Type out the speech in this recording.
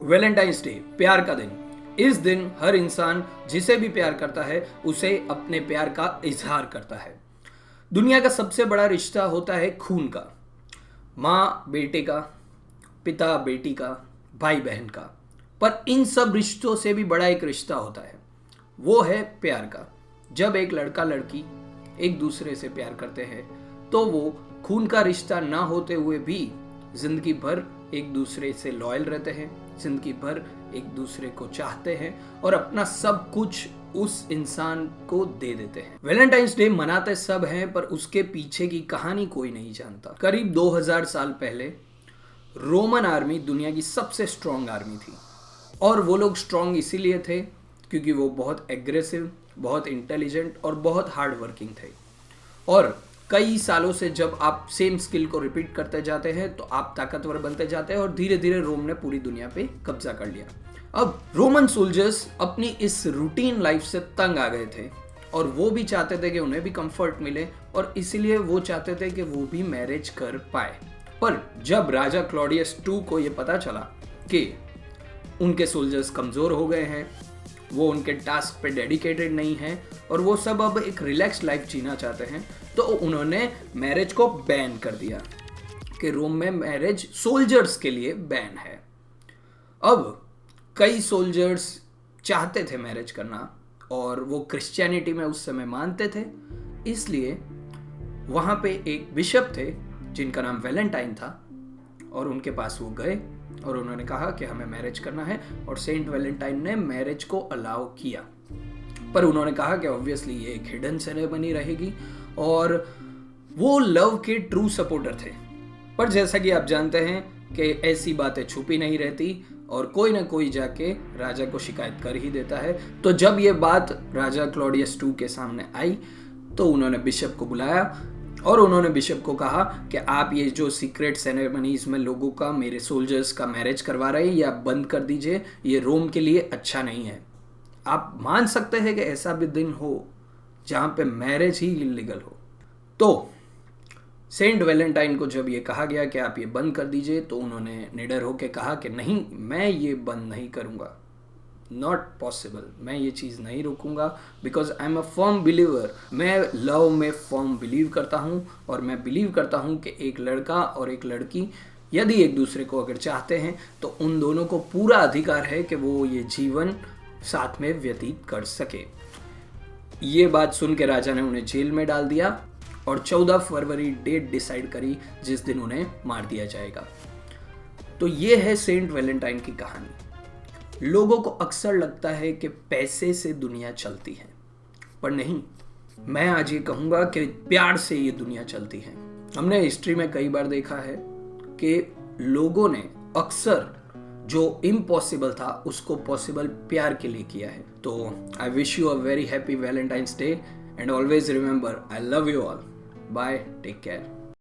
Valentine's day, प्यार का दिन। इस दिन हर इंसान जिसे भी प्यार करता है उसे अपने प्यार का इजहार करता है। दुनिया का सबसे बड़ा रिश्ता होता है खून का, माँ बेटे का, पिता बेटी का, भाई बहन का। पर इन सब रिश्तों से भी बड़ा एक रिश्ता होता है, वो है प्यार का। जब एक लड़का लड़की एक दूसरे से प्यार करते हैं तो वो खून का रिश्ता ना होते हुए भी जिंदगी भर एक दूसरे से लॉयल रहते हैं, जिंदगी भर एक दूसरे को चाहते हैं और अपना सब कुछ उस इंसान को दे देते हैं। वैलेंटाइंस डे मनाते सब हैं पर उसके पीछे की कहानी कोई नहीं जानता। करीब 2000 साल पहले रोमन आर्मी दुनिया की सबसे स्ट्रॉन्ग आर्मी थी और वो लोग स्ट्रॉन्ग इसीलिए थे क्योंकि वो बहुत एग्रेसिव, बहुत इंटेलिजेंट और बहुत हार्ड वर्किंग थे। और कई सालों से जब आप सेम स्किल को रिपीट करते जाते हैं तो आप ताकतवर बनते जाते हैं और धीरे धीरे रोम ने पूरी दुनिया पे कब्जा कर लिया। अब रोमन सोल्जर्स अपनी इस रूटीन लाइफ से तंग आ गए थे और वो भी चाहते थे कि उन्हें भी कंफर्ट मिले और इसीलिए वो चाहते थे कि वो भी मैरिज कर पाए। पर जब राजा क्लॉडियस II को ये पता चला कि उनके सोल्जर्स कमज़ोर हो गए हैं, वो उनके टास्क पे डेडिकेटेड नहीं हैं और वो सब अब एक रिलैक्स लाइफ जीना चाहते हैं, तो उन्होंने मैरिज को बैन कर दिया कि रोम में मैरिज सोल्जर्स के लिए बैन है। अब कई सोल्जर्स चाहते थे मैरिज करना और वो क्रिश्चियनिटी में उस समय मानते थे, इसलिए वहाँ पे एक बिशप थे जिनका नाम वैलेंटाइन था और उनके पास वो गए और उन्होंने कहा कि हमें मैरिज करना है और सेंट वैलेंटाइन ने मैरिज को अलाउ किया। पर उन्होंने कहा कि ऑब्वियसली ये एक हिडन सेरेमनी रहेगी और वो लव के ट्रू सपोर्टर थे। पर जैसा कि आप जानते हैं कि ऐसी बातें छुपी नहीं रहती और कोई ना कोई जाके राजा को शिकायत कर ही देता है। तो जब ये बात राजा क्लॉडियस II के सामने आई तो उन्होंने बिशप को बुलाया और उन्होंने बिशप को कहा कि आप ये जो सीक्रेट सेरेमनीज में लोगों का, मेरे सोल्जर्स का मैरिज करवा रहे हैं, ये आप बंद कर दीजिए, ये रोम के लिए अच्छा नहीं है। आप मान सकते हैं कि ऐसा भी दिन हो जहाँ पे मैरिज ही इलीगल हो। तो सेंट वैलेंटाइन को जब ये कहा गया कि आप ये बंद कर दीजिए तो उन्होंने निडर होकर कहा कि नहीं, मैं ये बंद नहीं करूँगा, नॉट पॉसिबल, मैं ये चीज़ नहीं रोकूंगा because I am a firm believer. मैं लव में फर्म बिलीव करता हूँ और मैं बिलीव करता हूँ कि एक लड़का और एक लड़की यदि एक दूसरे को अगर चाहते हैं तो उन दोनों को पूरा अधिकार है कि वो ये जीवन साथ में व्यतीत कर सके। ये बात सुन के राजा ने उन्हें जेल में डाल दिया और 14 फरवरी डेट डिसाइड करी जिस दिन उन्हें मार दिया जाएगा। तो ये है सेंट वैलेंटाइन की कहानी। लोगों को अक्सर लगता है कि पैसे से दुनिया चलती है, पर नहीं, मैं आज ये कहूँगा कि प्यार से ये दुनिया चलती है। हमने हिस्ट्री में कई बार देखा है कि लोगों ने अक्सर जो इम्पॉसिबल था उसको पॉसिबल प्यार के लिए किया है। तो I wish you a very happy Valentine's day and always remember, I love you all. Bye, take care.